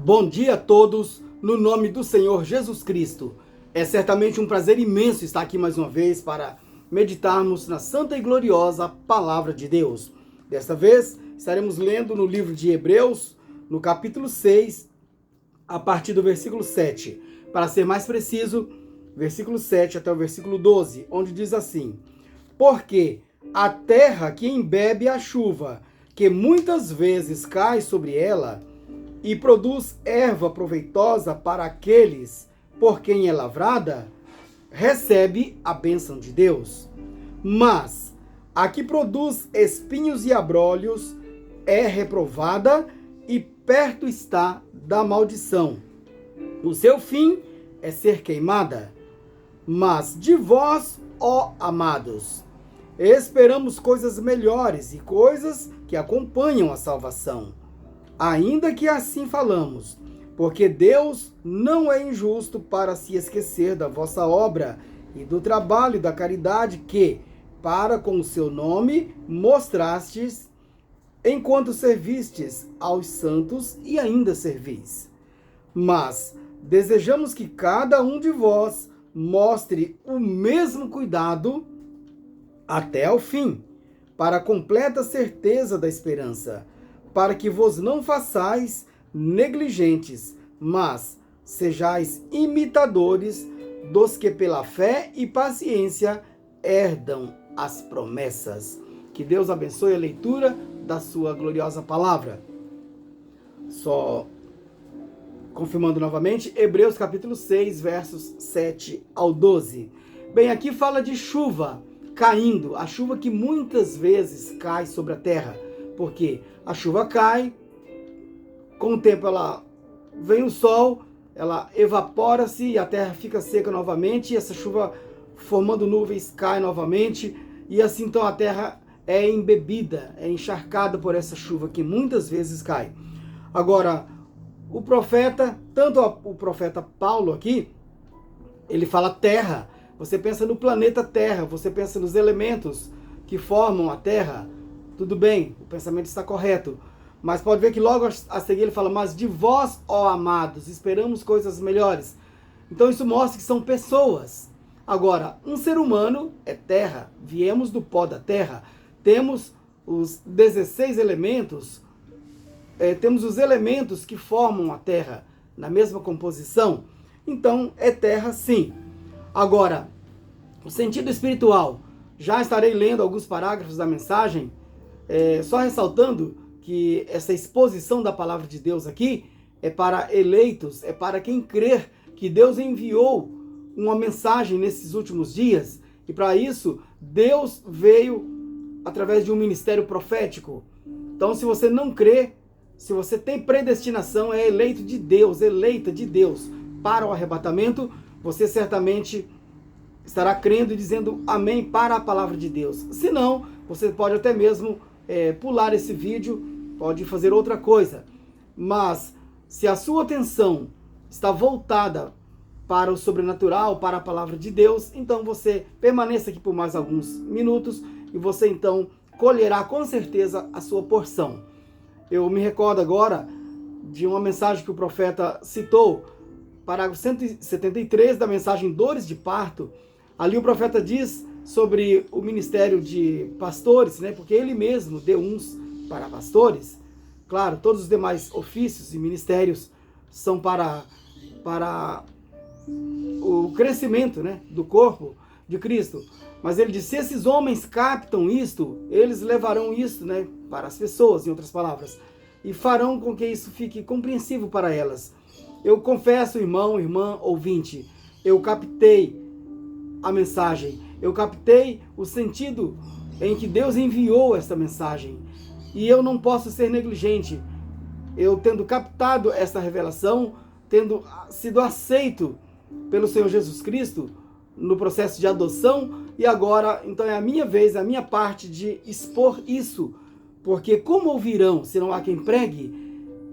Bom dia a todos, no nome do Senhor Jesus Cristo. É certamente um prazer imenso estar aqui mais uma vez para meditarmos na santa e gloriosa Palavra de Deus. Desta vez, estaremos lendo no livro de Hebreus, no capítulo 6, a partir do versículo 7. Para ser mais preciso, versículo 7 até o versículo 12, onde diz assim: Porque a terra que embebe a chuva, que muitas vezes cai sobre ela, e produz erva proveitosa para aqueles por quem é lavrada, recebe a bênção de Deus. Mas a que produz espinhos e abrolhos é reprovada e perto está da maldição. O seu fim é ser queimada. Mas de vós, ó amados, esperamos coisas melhores e coisas que acompanham a salvação. Ainda que assim falamos, porque Deus não é injusto para se esquecer da vossa obra e do trabalho e da caridade que, para com o seu nome, mostrastes, enquanto servistes aos santos e ainda servis. Mas desejamos que cada um de vós mostre o mesmo cuidado até ao fim, para a completa certeza da esperança, para que vos não façais negligentes, mas sejais imitadores dos que pela fé e paciência herdam as promessas. Que Deus abençoe a leitura da sua gloriosa palavra. Só confirmando novamente, Hebreus capítulo 6, versos 7 ao 12. Bem, aqui fala de chuva caindo, a chuva que muitas vezes cai sobre a terra. Porque a chuva cai, com o tempo ela vem o sol, ela evapora-se e a terra fica seca novamente, e essa chuva formando nuvens cai novamente, e assim então a terra é embebida, é encharcada por essa chuva que muitas vezes cai. Agora, o profeta, tanto o profeta Paulo aqui, ele fala terra, você pensa no planeta Terra, você pensa nos elementos que formam a terra. Tudo bem, o pensamento está correto. Mas pode ver que logo a seguir ele fala, mas de vós, ó amados, esperamos coisas melhores. Então isso mostra que são pessoas. Agora, um ser humano é terra, viemos do pó da terra. Temos os 16 elementos, temos os elementos que formam a terra na mesma composição. Então é terra sim. Agora, o sentido espiritual, já estarei lendo alguns parágrafos da mensagem, só ressaltando que essa exposição da palavra de Deus aqui é para eleitos, é para quem crer que Deus enviou uma mensagem nesses últimos dias, e para isso Deus veio através de um ministério profético. Então, se você não crê, se você tem predestinação, é eleito de Deus, eleita de Deus para o arrebatamento, você certamente estará crendo e dizendo amém para a palavra de Deus. Se não, você pode até mesmo pular esse vídeo, pode fazer outra coisa. Mas se a sua atenção está voltada para o sobrenatural, para a palavra de Deus, então você permaneça aqui por mais alguns minutos e você então colherá com certeza a sua porção. Eu me recordo agora de uma mensagem que o profeta citou, parágrafo 173 da mensagem Dores de Parto. Ali o profeta diz sobre o ministério de pastores, né? Porque ele mesmo deu uns para pastores. Claro, todos os demais ofícios e ministérios são para o crescimento, né, do corpo de Cristo. Mas ele disse, se esses homens captam isto, eles levarão isso, né, para as pessoas, em outras palavras, e farão com que isso fique compreensível para elas. Eu confesso, irmão, irmã, ouvinte, eu captei a mensagem, eu captei o sentido em que Deus enviou esta mensagem, e eu não posso ser negligente. Eu tendo captado esta revelação, tendo sido aceito pelo Senhor Jesus Cristo no processo de adoção, e agora então é a minha vez, a minha parte de expor isso, porque como ouvirão se não há quem pregue,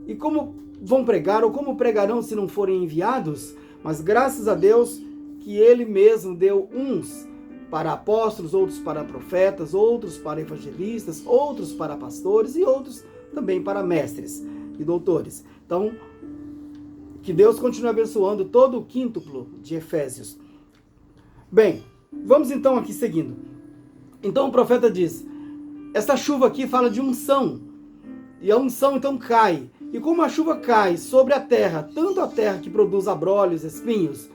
e como vão pregar, ou como pregarão se não forem enviados? Mas graças a Deus que Ele mesmo deu uns para apóstolos, outros para profetas, outros para evangelistas, outros para pastores e outros também para mestres e doutores. Então, Que Deus continue abençoando todo o quíntuplo de Efésios. Bem, vamos então aqui seguindo. Então o profeta diz, essa chuva aqui fala de unção. E a unção então cai. E como a chuva cai sobre a terra, tanto a terra que produz abrolhos, espinhos,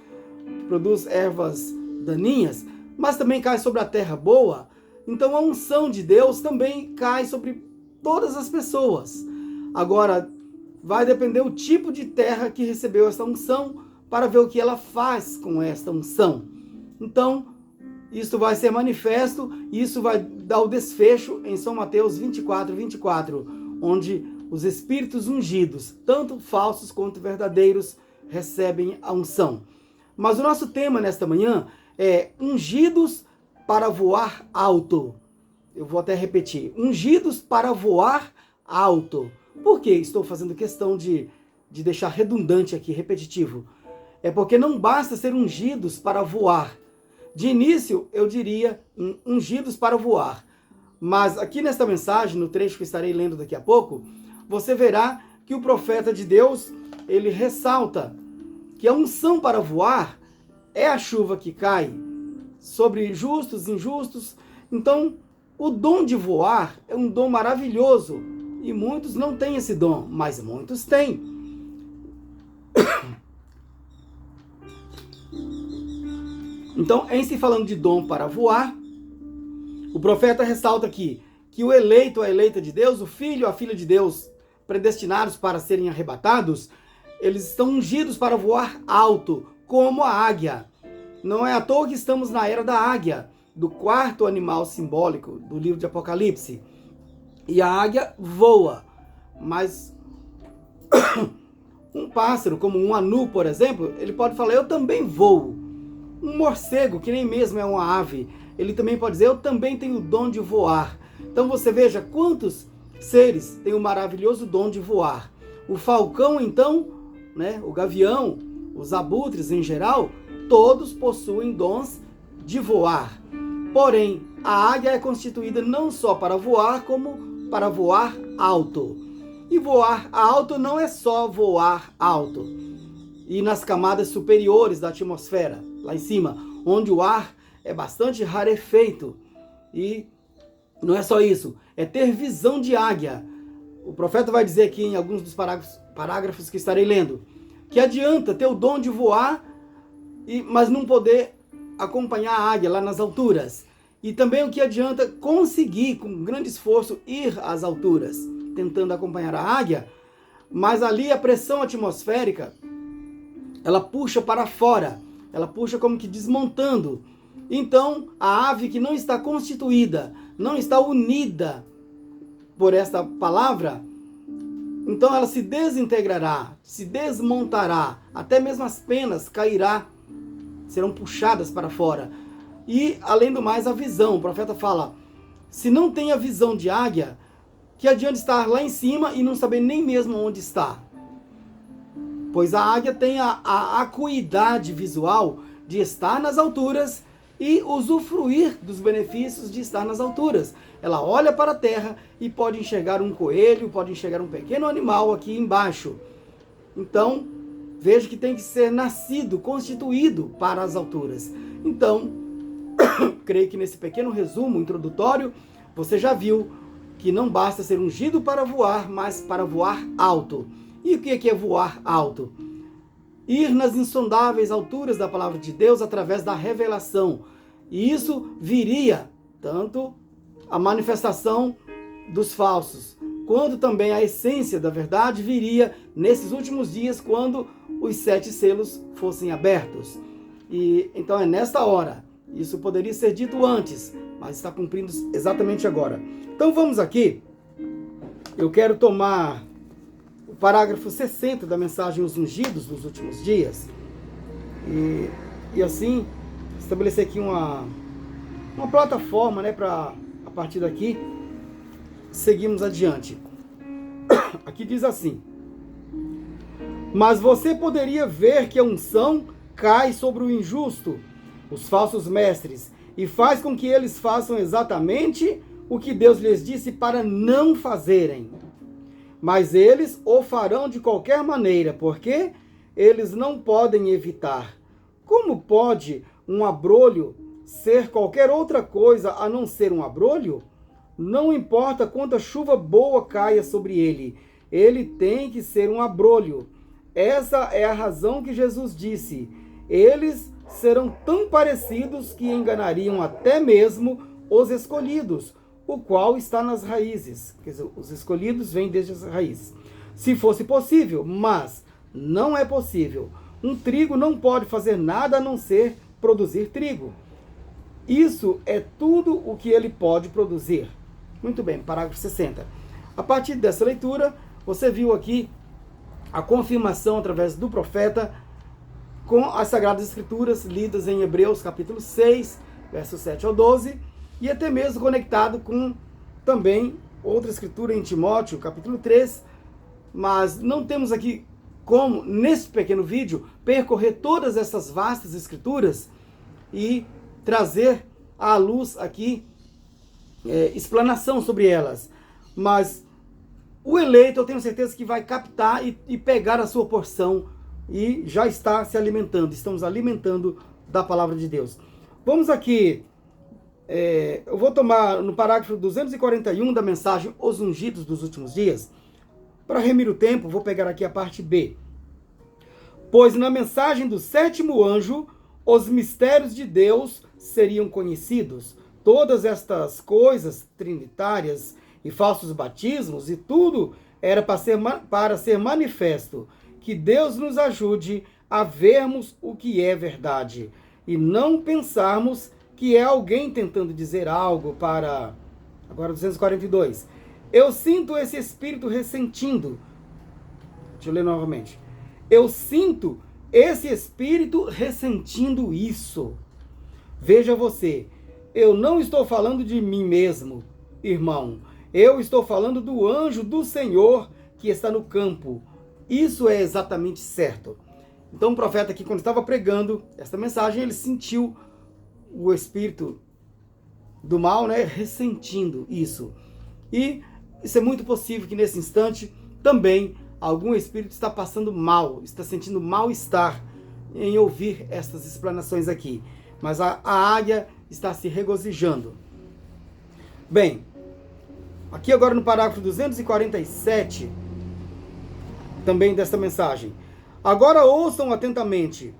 que produz ervas daninhas, mas também cai sobre a terra boa, então a unção de Deus também cai sobre todas as pessoas. Agora, vai depender do tipo de terra que recebeu essa unção para ver o que ela faz com esta unção. Então, isso vai ser manifesto e isso vai dar o desfecho em São Mateus 24, onde os espíritos ungidos, tanto falsos quanto verdadeiros, recebem a unção. Mas o nosso tema nesta manhã é ungidos para voar alto. Eu vou até repetir, ungidos para voar alto. Por que estou fazendo questão de deixar redundante aqui, repetitivo? É porque não basta ser ungidos para voar. De início, eu diria ungidos para voar. Mas aqui nesta mensagem, no trecho que estarei lendo daqui a pouco, você verá que o profeta de Deus, ele ressalta que a unção para voar é a chuva que cai sobre justos, injustos. Então, o dom de voar é um dom maravilhoso. E muitos não têm esse dom, mas muitos têm. Então, em se falando de dom para voar, o profeta ressalta aqui que o eleito, a eleita de Deus, o filho, a filha de Deus, predestinados para serem arrebatados, eles estão ungidos para voar alto, como a águia. Não é à toa que estamos na era da águia, do quarto animal simbólico do livro de Apocalipse. E a águia voa, mas um pássaro, como um anu, por exemplo, ele pode falar, eu também voo. Um morcego, que nem mesmo é uma ave, ele também pode dizer, eu também tenho o dom de voar. Então você veja quantos seres têm o maravilhoso dom de voar. O falcão, então, né, o gavião, os abutres em geral, todos possuem dons de voar. Porém, a águia é constituída não só para voar, como para voar alto. E voar alto não é só voar alto. E nas camadas superiores da atmosfera, lá em cima, onde o ar é bastante rarefeito. E não é só isso, é ter visão de águia. O profeta vai dizer aqui em alguns dos parágrafos que estarei lendo, que adianta ter o dom de voar, mas não poder acompanhar a águia lá nas alturas. E também o que adianta conseguir, com grande esforço, ir às alturas, tentando acompanhar a águia, mas ali a pressão atmosférica, ela puxa para fora, ela puxa como que desmontando. Então, a ave que não está constituída, não está unida por esta palavra, então ela se desintegrará, se desmontará, até mesmo as penas cairá, serão puxadas para fora. E, além do mais, a visão. O profeta fala, se não tem a visão de águia, que adianta estar lá em cima e não saber nem mesmo onde está? Pois a águia tem a acuidade visual de estar nas alturas e usufruir dos benefícios de estar nas alturas. Ela olha para a terra e pode enxergar um coelho, pode enxergar um pequeno animal aqui embaixo. Então, veja que tem que ser nascido, constituído para as alturas. Então, creio que nesse pequeno resumo introdutório, você já viu que não basta ser ungido para voar, mas para voar alto. E o que é voar alto? Ir nas insondáveis alturas da palavra de Deus através da revelação. E isso viria tanto a manifestação dos falsos, quanto também a essência da verdade viria nesses últimos dias, quando os 7 selos fossem abertos. E então é nesta hora. Isso poderia ser dito antes, mas está cumprindo exatamente agora. Então vamos aqui. Eu quero tomar o parágrafo 60 da mensagem Os Ungidos dos Últimos Dias. E assim, estabelecer aqui uma plataforma, né, para a partir daqui seguirmos adiante. Aqui diz assim: mas você poderia ver que a unção cai sobre o injusto, os falsos mestres, e faz com que eles façam exatamente o que Deus lhes disse para não fazerem. Mas eles o farão de qualquer maneira, porque eles não podem evitar. Como pode um abrolho ser qualquer outra coisa a não ser um abrolho? Não importa quanta chuva boa caia sobre ele, ele tem que ser um abrolho. Essa é a razão que Jesus disse: eles serão tão parecidos que enganariam até mesmo os escolhidos, o qual está nas raízes. Quer dizer, os escolhidos vêm desde as raízes. Se fosse possível, mas não é possível. Um trigo não pode fazer nada a não ser produzir trigo. Isso é tudo o que ele pode produzir. Muito bem, parágrafo 60. A partir dessa leitura, você viu aqui a confirmação através do profeta com as Sagradas Escrituras lidas em Hebreus capítulo 6, versos 7 ao 12, e até mesmo conectado com também outra escritura em Timóteo, capítulo 3, mas não temos aqui como, nesse pequeno vídeo, percorrer todas essas vastas escrituras e trazer à luz aqui explanação sobre elas. Mas o eleito, eu tenho certeza que vai captar e pegar a sua porção e já está se alimentando. Estamos alimentando da palavra de Deus. Vamos aqui, eu vou tomar no parágrafo 241 da mensagem Os Ungidos dos Últimos Dias. Para remir o tempo, vou pegar aqui a parte B. Pois na mensagem do sétimo anjo, os mistérios de Deus seriam conhecidos. Todas estas coisas trinitárias e falsos batismos e tudo era para ser manifesto. Que Deus nos ajude a vermos o que é verdade e não pensarmos que é alguém tentando dizer algo para... Agora 242. Eu sinto esse espírito ressentindo. Deixa eu ler novamente. Eu sinto esse espírito ressentindo isso. Veja você, eu não estou falando de mim mesmo, irmão. Eu estou falando do anjo do Senhor que está no campo. Isso é exatamente certo. Então o profeta aqui, quando estava pregando esta mensagem, ele sentiu o espírito do mal, né, ressentindo isso. E isso é muito possível que nesse instante também algum espírito está passando mal, está sentindo mal-estar em ouvir estas explanações aqui. Mas a águia está se regozijando. Bem, aqui agora no parágrafo 247, também desta mensagem. Agora ouçam atentamente.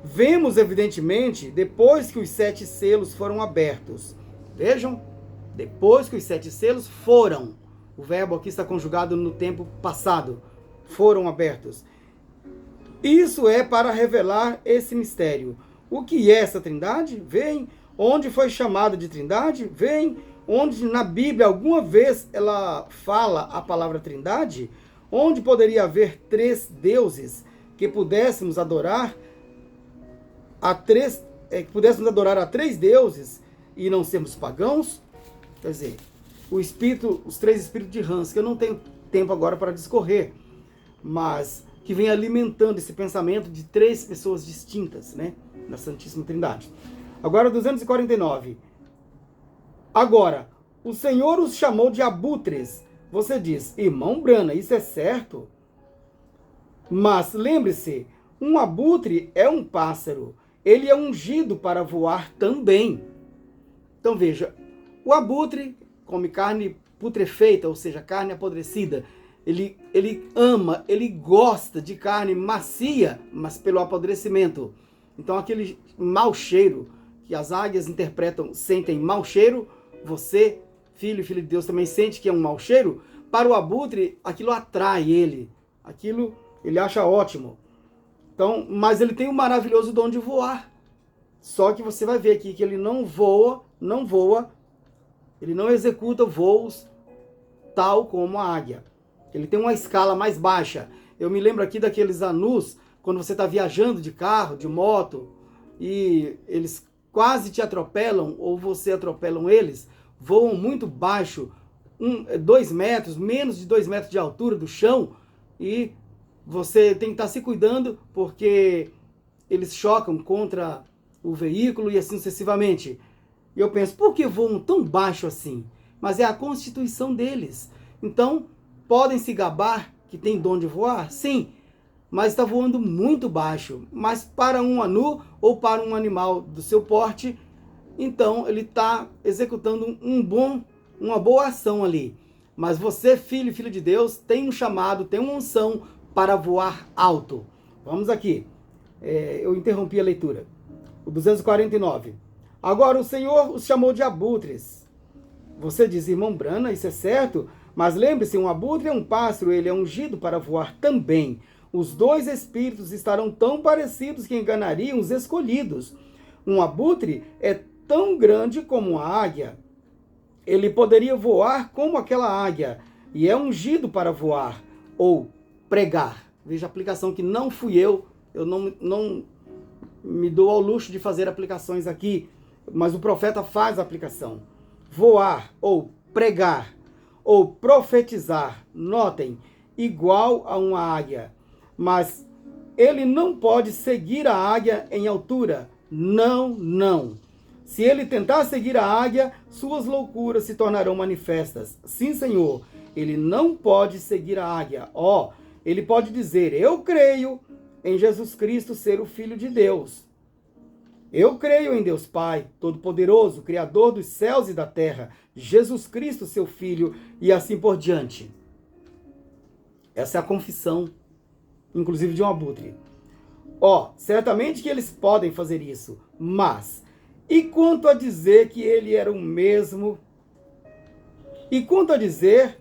Vemos, evidentemente, depois que os 7 selos foram abertos. Vejam, depois que os 7 selos foram. O verbo aqui está conjugado no tempo passado. Foram abertos. Isso é para revelar esse mistério. O que é essa trindade? Vem. Onde foi chamada de trindade? Vem. Onde na Bíblia alguma vez ela fala a palavra trindade? Onde poderia haver 3 deuses que pudéssemos adorar a 3 deuses e não sermos pagãos? Quer dizer, os 3 espíritos de Hans, que eu não tenho tempo agora para discorrer, mas que vem alimentando esse pensamento de 3 pessoas distintas, né, na Santíssima Trindade. Agora 249. Agora, o Senhor os chamou de abutres. Você diz, irmão Brana, isso é certo? Mas lembre-se, um abutre é um pássaro. Ele é ungido para voar também. Então veja, o abutre come carne putrefeita, ou seja, carne apodrecida. Ele ama, ele gosta de carne macia, mas pelo apodrecimento. Então aquele mau cheiro que as águias interpretam, sentem mau cheiro, você, filho e filha de Deus, também sente que é um mau cheiro. Para o abutre, aquilo atrai ele, aquilo ele acha ótimo. Então, mas ele tem um maravilhoso dom de voar. Só que você vai ver aqui que ele não voa, ele não executa voos tal como a águia. Ele tem uma escala mais baixa. Eu me lembro aqui daqueles anus, quando você está viajando de carro, de moto, e eles quase te atropelam, ou você atropelam eles, voam muito baixo, 2 metros, menos de 2 metros de altura do chão, e você tem que estar se cuidando, porque eles chocam contra o veículo e assim sucessivamente. E eu penso, por que voam tão baixo assim? Mas é a constituição deles. Então, podem se gabar que tem dom de voar? Sim, mas está voando muito baixo. Mas para um anu ou para um animal do seu porte, então ele está executando uma boa ação ali. Mas você, filho e filha de Deus, tem um chamado, tem uma unção para voar alto. Vamos aqui. Eu interrompi a leitura. O 249. Agora o Senhor os chamou de abutres. Você diz, irmão Brana, isso é certo? Mas lembre-se, um abutre é um pássaro, ele é ungido para voar também. Os dois espíritos estarão tão parecidos que enganariam os escolhidos. Um abutre é tão grande como uma águia. Ele poderia voar como aquela águia e é ungido para voar ou pregar. Veja a aplicação que não fui eu não me dou ao luxo de fazer aplicações aqui, mas o profeta faz a aplicação. Voar ou pregar ou profetizar, notem, igual a uma águia. Mas ele não pode seguir a águia em altura. Não. Se ele tentar seguir a águia, suas loucuras se tornarão manifestas. Sim, Senhor, ele não pode seguir a águia. Ele pode dizer, eu creio em Jesus Cristo ser o Filho de Deus. Eu creio em Deus Pai, Todo-Poderoso, Criador dos céus e da terra, Jesus Cristo, seu Filho, e assim por diante. Essa é a confissão, inclusive de um abutre. Certamente que eles podem fazer isso, mas e quanto a dizer que ele era o mesmo? E quanto a dizer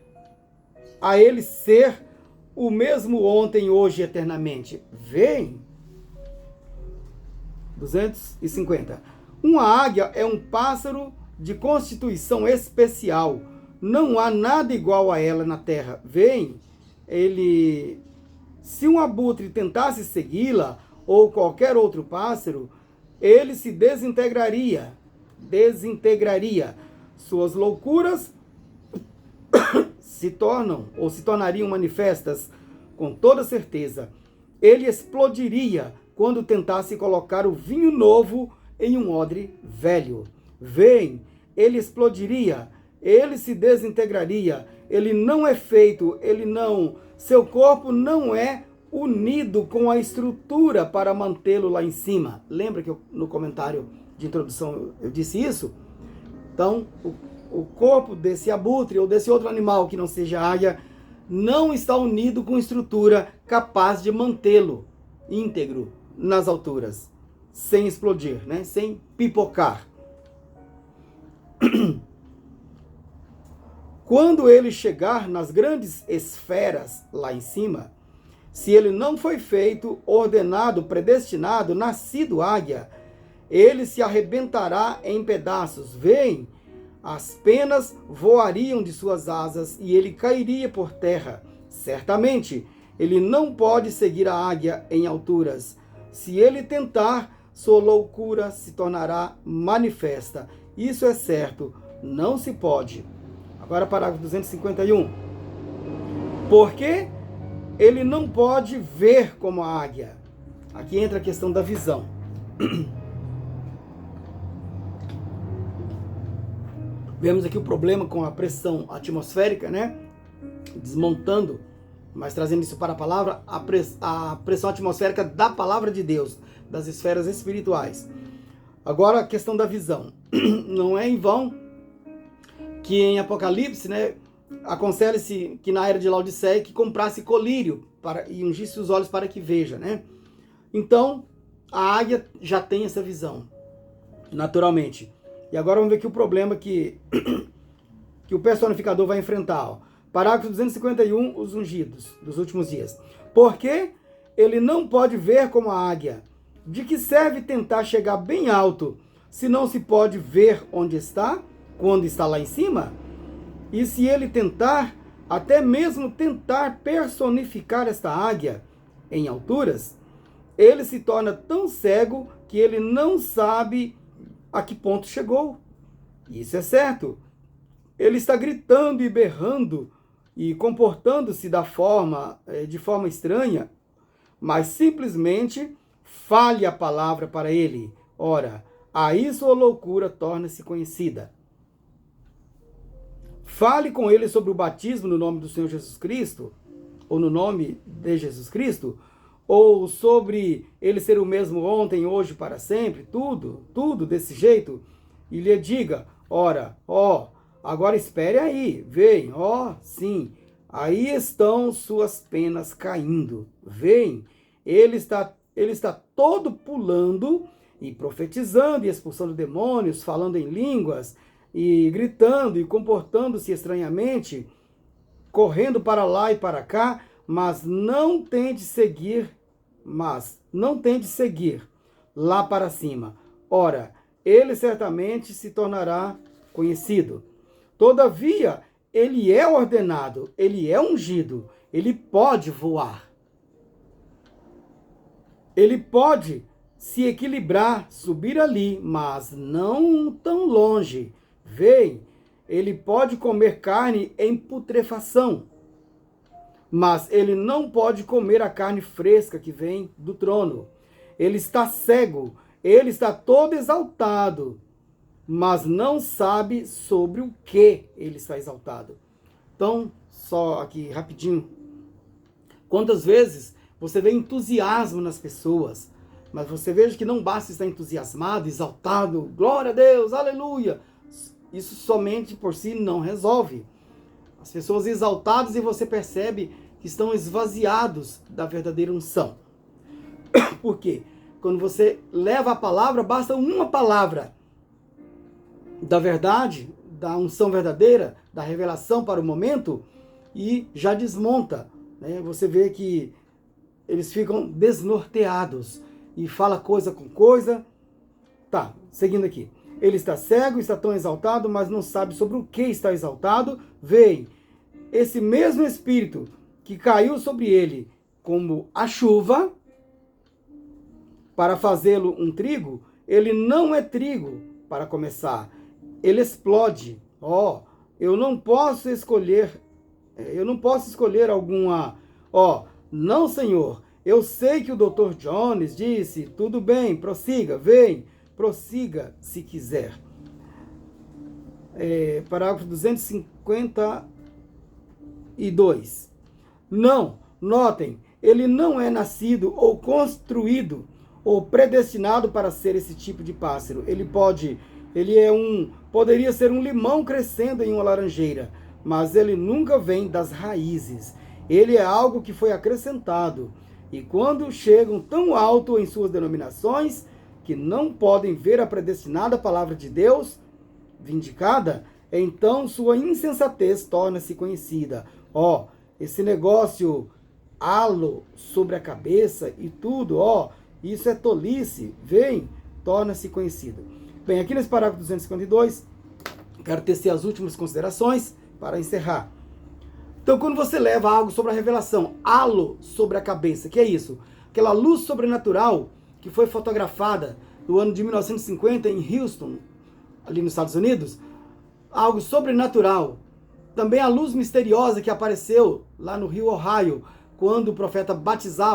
a ele ser o mesmo ontem, hoje e eternamente? Vem. 250. Uma águia é um pássaro de constituição especial. Não há nada igual a ela na terra. Vem. Se um abutre tentasse segui-la, ou qualquer outro pássaro, ele se desintegraria. Suas loucuras se tornariam manifestas com toda certeza. Ele explodiria quando tentasse colocar o vinho novo em um odre velho. Vem, ele explodiria, ele se desintegraria, ele não é feito, seu corpo não é unido com a estrutura para mantê-lo lá em cima. Lembra que no comentário de introdução eu disse isso? Então, o corpo desse abutre ou desse outro animal que não seja águia não está unido com estrutura capaz de mantê-lo íntegro nas alturas, sem explodir, sem pipocar. Quando ele chegar nas grandes esferas lá em cima, se ele não foi feito, ordenado, predestinado, nascido águia, ele se arrebentará em pedaços. Vem, as penas voariam de suas asas e ele cairia por terra. Certamente, ele não pode seguir a águia em alturas. Se ele tentar, sua loucura se tornará manifesta. Isso é certo, não se pode. Agora, parágrafo 251. Porque ele não pode ver como a águia. Aqui entra a questão da visão. Vemos aqui o problema com a pressão atmosférica, desmontando, mas trazendo isso para a palavra, a pressão atmosférica da palavra de Deus, das esferas espirituais. Agora a questão da visão. Não é em vão que em Apocalipse, aconselha-se que na era de Laodiceia que comprasse colírio e ungisse os olhos para que veja, Então, a águia já tem essa visão, naturalmente. E agora vamos ver aqui o problema que o personificador vai enfrentar. Parágrafo 251, os ungidos dos últimos dias. Porque ele não pode ver como a águia. De que serve tentar chegar bem alto, se não se pode ver onde está, quando está lá em cima? E se ele tentar, até mesmo tentar personificar esta águia em alturas, ele se torna tão cego que ele não sabe a que ponto chegou. Isso é certo. Ele está gritando e berrando e comportando-se de forma estranha, mas simplesmente fale a palavra para ele. Ora, aí sua loucura torna-se conhecida. Fale com ele sobre o batismo no nome do Senhor Jesus Cristo, ou no nome de Jesus Cristo, ou sobre ele ser o mesmo ontem, hoje, para sempre, tudo desse jeito, e lhe diga, ora, agora espere aí, vem, sim, aí estão suas penas caindo, vem, ele está todo pulando e profetizando e expulsando demônios, falando em línguas e gritando e comportando-se estranhamente, correndo para lá e para cá, mas não tente seguir lá para cima. Ora, ele certamente se tornará conhecido. Todavia, ele é ordenado, ele é ungido, ele pode voar. Ele pode se equilibrar, subir ali, mas não tão longe. Vem, ele pode comer carne em putrefação, mas ele não pode comer a carne fresca que vem do trono. Ele está cego, ele está todo exaltado, mas não sabe sobre o que ele está exaltado. Então, só aqui rapidinho. Quantas vezes você vê entusiasmo nas pessoas, mas você veja que não basta estar entusiasmado, exaltado, glória a Deus, aleluia. Isso somente por si não resolve. As pessoas exaltadas e você percebe que estão esvaziados da verdadeira unção. Por quê? Quando você leva a palavra, basta uma palavra da verdade, da unção verdadeira, da revelação para o momento, e já desmonta. Né? Você vê que eles ficam desnorteados e fala coisa com coisa. Tá, seguindo aqui. Ele está cego, está tão exaltado, mas não sabe sobre o que está exaltado. Vem, esse mesmo Espírito que caiu sobre ele como a chuva, para fazê-lo um trigo, ele não é trigo para começar. Ele explode. Eu não posso escolher alguma. Não, Senhor. Eu sei que o Dr. Jones disse, tudo bem, prossiga, vem, prossiga se quiser. Parágrafo 252. Não, notem, ele não é nascido ou construído ou predestinado para ser esse tipo de pássaro. Poderia ser um limão crescendo em uma laranjeira, mas ele nunca vem das raízes. Ele é algo que foi acrescentado. E quando chegam tão alto em suas denominações, que não podem ver a predestinada palavra de Deus vindicada, então sua insensatez torna-se conhecida. Esse negócio halo sobre a cabeça e tudo, isso é tolice, vem, torna-se conhecido. Bem, aqui nesse parágrafo 252, quero tecer as últimas considerações para encerrar. Então, quando você leva algo sobre a revelação, halo sobre a cabeça, que é isso? Aquela luz sobrenatural que foi fotografada no ano de 1950 em Houston, ali nos Estados Unidos, algo sobrenatural. Também a luz misteriosa que apareceu lá no Rio Ohio, quando o profeta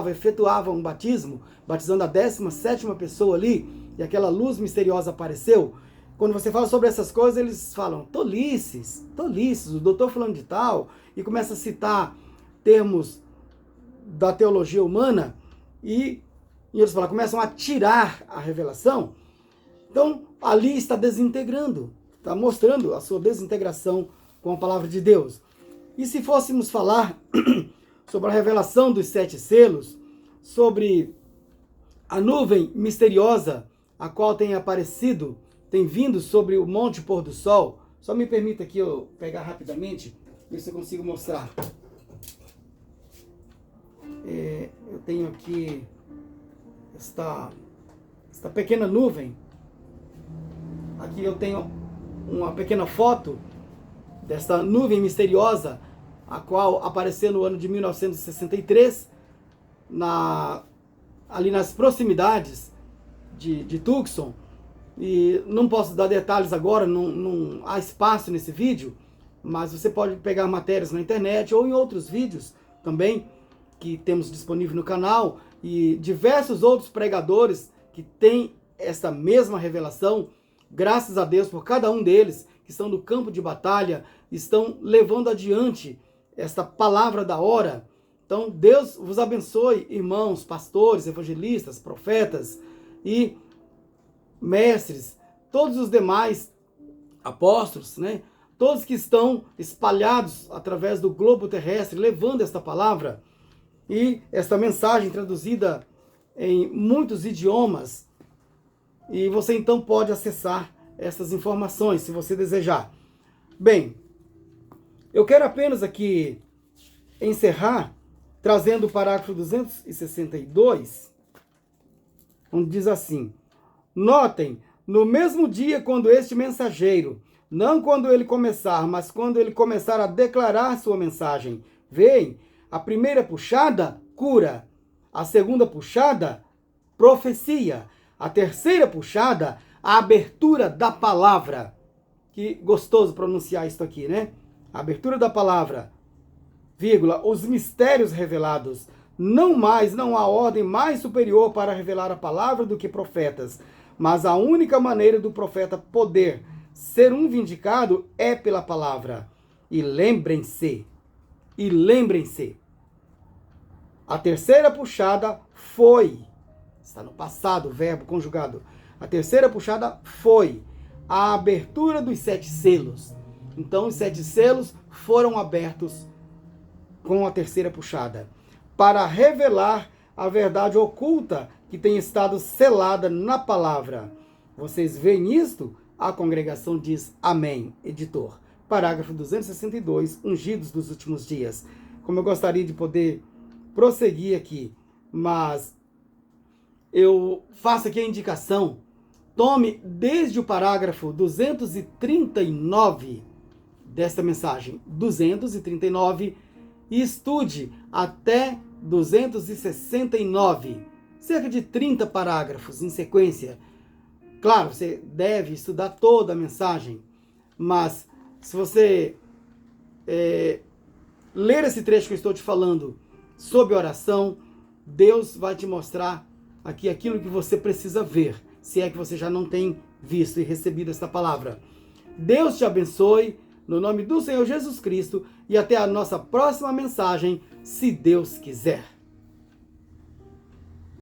efetuava um batismo, batizando a 17ª pessoa ali, e aquela luz misteriosa apareceu. Quando você fala sobre essas coisas, eles falam tolices, o doutor falando de tal, e começa a citar termos da teologia humana, e eles começam a tirar a revelação. Então, ali está desintegrando, está mostrando a sua desintegração com a palavra de Deus. E se fôssemos falar sobre a revelação dos 7 selos, sobre a nuvem misteriosa, a qual tem vindo sobre o Monte Pôr do Sol, só me permita aqui eu pegar rapidamente, ver se eu consigo mostrar. Eu tenho aqui esta pequena nuvem. Aqui eu tenho uma pequena foto desta nuvem misteriosa, a qual apareceu no ano de 1963, ali nas proximidades de Tucson. E não posso dar detalhes agora, não há espaço nesse vídeo, mas você pode pegar matérias na internet ou em outros vídeos também, que temos disponível no canal, e diversos outros pregadores que têm essa mesma revelação. Graças a Deus por cada um deles que estão no campo de batalha, estão levando adiante esta palavra da hora, Então, Deus vos abençoe, irmãos, pastores, evangelistas, profetas e mestres, todos os demais apóstolos, né? Todos que estão espalhados através do globo terrestre, levando esta palavra e esta mensagem traduzida em muitos idiomas. E você então pode acessar essas informações, se você desejar. Bem, eu quero apenas aqui encerrar trazendo o parágrafo 262, onde diz assim: notem, no mesmo dia quando este mensageiro, não quando ele começar, mas quando ele começar a declarar sua mensagem, veem, a primeira puxada, cura. A segunda puxada, profecia. A terceira puxada, a abertura da palavra. Que gostoso pronunciar isso aqui, né? A abertura da palavra, vírgula, os mistérios revelados. Não há ordem mais superior para revelar a palavra do que profetas. Mas a única maneira do profeta poder ser um vindicado é pela palavra. E lembrem-se, a terceira puxada foi, está no passado, verbo conjugado. A terceira puxada foi a abertura dos 7 selos. Então, os 7 selos foram abertos com a terceira puxada, para revelar a verdade oculta que tem estado selada na palavra. Vocês veem isto? A congregação diz amém, editor. Parágrafo 262, ungidos dos últimos dias. Como eu gostaria de poder prosseguir aqui, mas eu faço aqui a indicação, tome desde o parágrafo 239 desta mensagem, 239, e estude até 269, cerca de 30 parágrafos em sequência. Claro, você deve estudar toda a mensagem, mas se você ler esse trecho que eu estou te falando sob oração, Deus vai te mostrar aqui aquilo que você precisa ver, se é que você já não tem visto e recebido esta palavra. Deus te abençoe, no nome do Senhor Jesus Cristo, e até a nossa próxima mensagem, se Deus quiser.